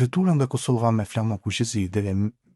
Vetura nga Kosova me flamë kuqëzi dhe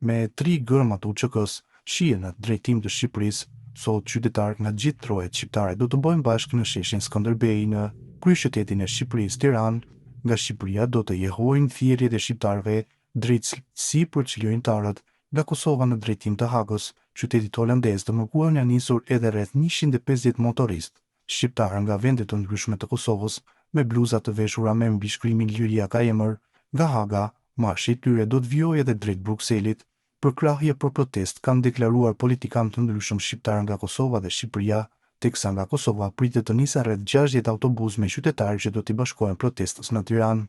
me 3 gërma të UÇK-s shihen në drejtim të Shqipërisë, sot qytetarët nga gjithë trojet shqiptare do të bëjnë bashkë në sheshin Skënderbej në kryeqytetin e Shqipërisë Tiranë, nga Shqipëria do të jehojnë thirrjet e shqiptarëve drejtësi për çlirimtarët nga Kosova në drejtim të Hagës, qytetit holandez të mërkuar janë nisur edhe rreth 150 motoristë shqiptarë nga vende të ndryshme të Kosovës me bluza të veshura me mbishkrimin Liria ka emër. Nga Haga, marshi i tyre do të vijojë edhe drejt Brukselit. Për krahje për protest kanë deklaruar politikanë të ndryshëm shqiptarë nga Kosova dhe Shqipëria, teksa nga Kosova pritet të nisen rreth 60 autobus me qytetarë që do t'i bashkohen protestës në Tiranë.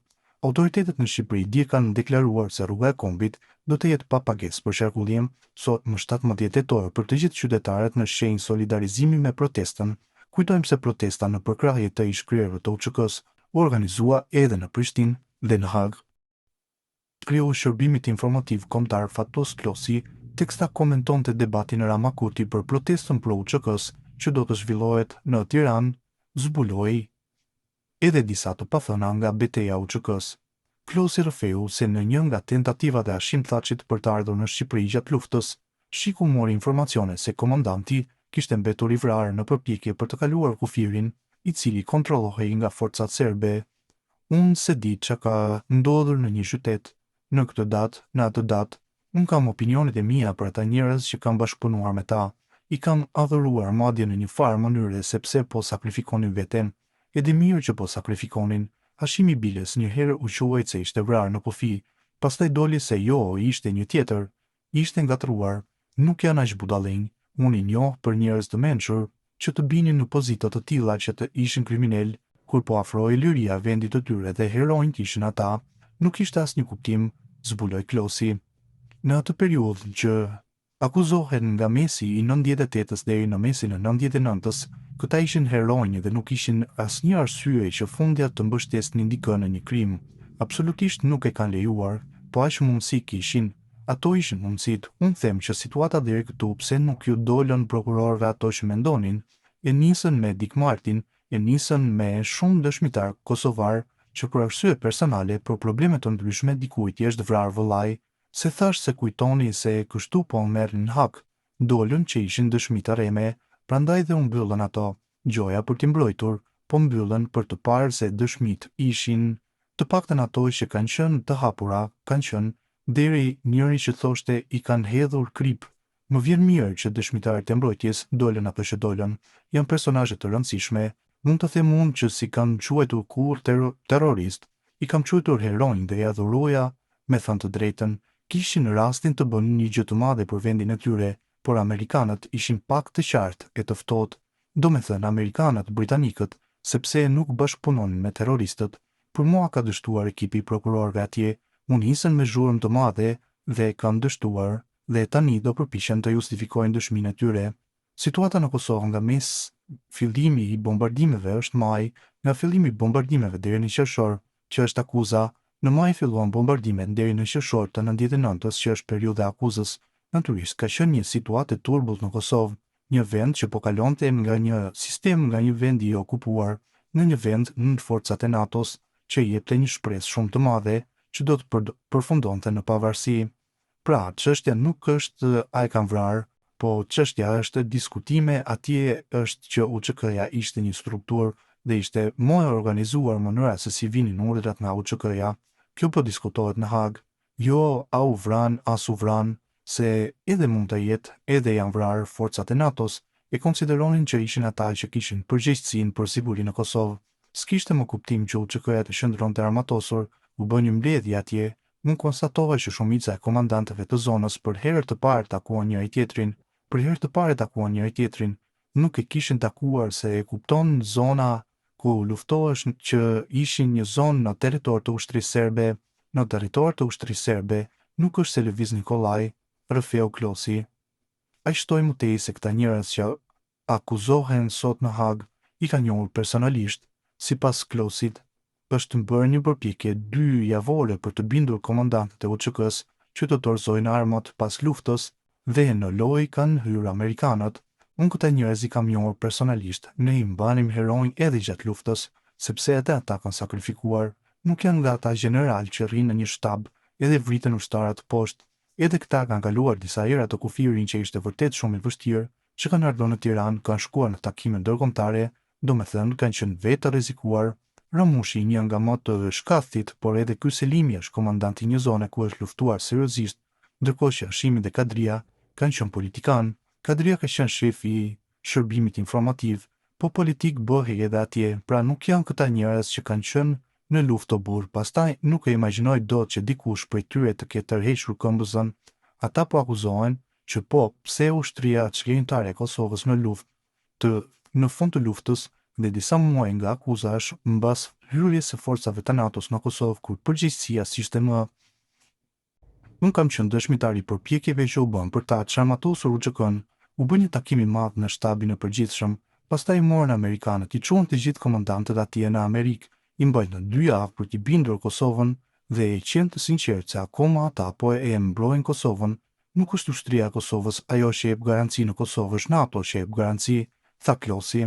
Autoritetet në Shqipëri dje kanë deklaruar se rruga e Kombit do të jetë pa pagesë për qarkullim sot më 17 tetor për të gjithë qytetarët në shenjë solidarizimi me protestën. Kujtojmë se protesta në përkrahje të ish-kryerëve të UÇK-s u organizua edhe në Prishtinë dhe në Hagë. Kreu shërbimit informativ kombëtar Fatos Klosi teksta komentonte debatin Rama Kurti për protestën pro UÇK-s që do të zhvillohet në Tiranë, zbuloi edhe disa të pathëna nga betejë e UÇK-s. Klosi rrëfeu se në një nga tentativat e Hashim Thaçit për të ardhur në Shqipëri gjatë luftës, Shiku mori informacione se komandanti kishte mbetur i vrarë në përpjekje për të kaluar kufirin, i cili kontrollohej nga forcat serbe. Unë se di që ka ndodhur në një qytet, në këtë datë, në atë datë, unë kam opinionet e mia për ata njerëz që kam bashkëpunuar me ta, i kam adhuruar madje në një farë mënyre sepse po sakrifikonin veten, e di mirë që po sakrifikonin. Hashimi Biles një herë u quajt se ishte vrarë në kufi, pastaj doli se jo, ishte një tjetër, ishte ngatruar, nuk janë aq budallënj, unë i njoh për njerëz të mençur që të binin në pozita të tilla që të ishin kriminal, kur po afrohej liria vendit të tyre dhe heronjt ishin ata, nuk ishte asnjë kuptim, zbuloi Klosi. Në atë periudhë që akuzohen nga mesi i 98-s deri në mesin e 99-s, këta ishin heronjë dhe nuk ishin asnjë arsye që fundjat të mbështesnin dikë në një krim. Absolutisht nuk e kanë lejuar, po aq mundësi kishin. Ato ishin mundësit. Unë them që situata deri këtu pse nuk ju dolën prokurorëve ato që mendonin, e nisën me Dick Martin, e nisën me shumë dëshmitar kosovar që për arsye personale për probleme të ndryshme dikujt i është vrarë vëllai, se thash se kujtoni se kështu po merrin hak, dolën që ishin dëshmi të reme, prandaj dhe u mbyllën ato. Gjoja për t'i mbrojtur, po mbyllën për të parë se dëshmit ishin, të paktën ato që kanë qenë të hapura, kanë qenë, deri njëri që thoshte i kanë hedhur krip. Më vjen mirë që dëshmitarët e mbrojtjes dolën ato që dolën, janë personazhe të rëndësishme. Mund të them unë që si kanë quajtur kur terrorist, i kam quajtur heronj dhe ja dhuroja, me thënë të drejtën, kishin rastin të bënë një gjë të madhe për vendin e tyre, por amerikanët ishin pak të qartë e të ftohtë, do me thënë amerikanët, britanikët, sepse nuk bashkëpunonin me terroristët. Për mua ka dështuar ekipi i prokurorëve atje, unë nisën me zhurmë të madhe dhe kanë dështuar, dhe tani do përpiqen të justifikojnë dëshminë e tyre. Situata në Kosovë nga mes fillimi i bombardimeve është maj, nga fillimi i bombardimeve deri në qershor, që është akuza, në maj filluan bombardimet deri në qershor të 99-s që është periudha e akuzës. Natyrisht ka qenë një situatë e turbull në Kosovë, një vend që po kalonte nga një sistem nga një vend i okupuar në një vend në forcat e NATO-s, që jepte një shpresë shumë të madhe që do të përfundonte në pavarësi. Pra, çështja nuk është a e kanë vrarë, po çështja është diskutime, atje është që UÇK-ja ishte një strukturë dhe ishte më e organizuar mënyra se si vinin urdhrat nga UÇK-ja. Kjo po diskutohet në Hagë. Jo a u vran, as u vran, se edhe mund të jetë, edhe janë vrarë forcat e NATO-s, e konsideronin që ishin ata që kishin përgjegjësinë për sigurinë në Kosovë. S'kishte më kuptim që UÇK-ja të qëndronte armatosur, u bë një mbledhje atje. Unë konstatova që shumica e komandantëve të zonës për herë të parë takuan njëri tjetrin, nuk e kishin takuar se e kupton zona ku luftohesh që ishin një zonë në territor të ushtrisë serbe, në territor të ushtrisë serbe, nuk është se lëviz Nikolaj, rrëfeu Klosi. Ai shtoi më tej se këta njerëz që akuzohen sot në Hagë i ka njohur personalisht, sipas Klosit, është bërë një përpjekje 2 javore për të bindur komandantët e UÇK-s që të dorëzojnë armat pas luftës dhe në lojë kanë hyrë amerikanët. Unë këta njerëz i kam njohur personalisht, ne i mbanim heronj edhe gjatë luftës, sepse edhe ata kanë sakrifikuar, nuk janë nga ata general që rrinë në një shtab edhe vritën ushtarat poshtë. Edhe këta kanë kaluar disa hera të kufirin që ishte vërtet shumë i vështirë, që kanë ardhur në Tiranë, kanë shkuar në takime ndërkombëtare, domethënë kanë qenë vetë të rrezikuar. Ramushi, një nga më të shkathit, por edhe ky Selimi është komandant i një zone ku është luftuar seriozisht, ndërkohë që Hashimi dhe Kadria kanë qenë politikan. Kadria ka qenë shef i shërbimit informativ, po politik bëhej edhe atje, pra nuk janë këta njerëz që kanë qenë në luftë të burr. Pastaj nuk e imagjinoj dot që dikush prej tyre të ketë tërhequr këmbëzën. Ata po akuzohen që po, pse ushtria çlirimtare e Kosovës në luftë në fund të luftës dhe disa muaj nga akuzash mbas hyrjes së forcave të NATO-s në Kosovë, kur përgjegjësia ishte më. Unë kam qenë dëshmitar i përpjekjeve që u bën për ta çarmatosur UÇK-n. U bën një takim i madh në shtabin e përgjithshëm, pastaj morën amerikanët, i çuan të gjithë komandantët atje në Amerikë, i mbajtën 2 javë për t'i bindur Kosovën dhe e qenë të sinqertë se akoma ata po e mbrojnë Kosovën. Nuk është ushtria e Kosovës ajo që jep garanci në Kosovë, është NATO që jep garanci, tha Klosi.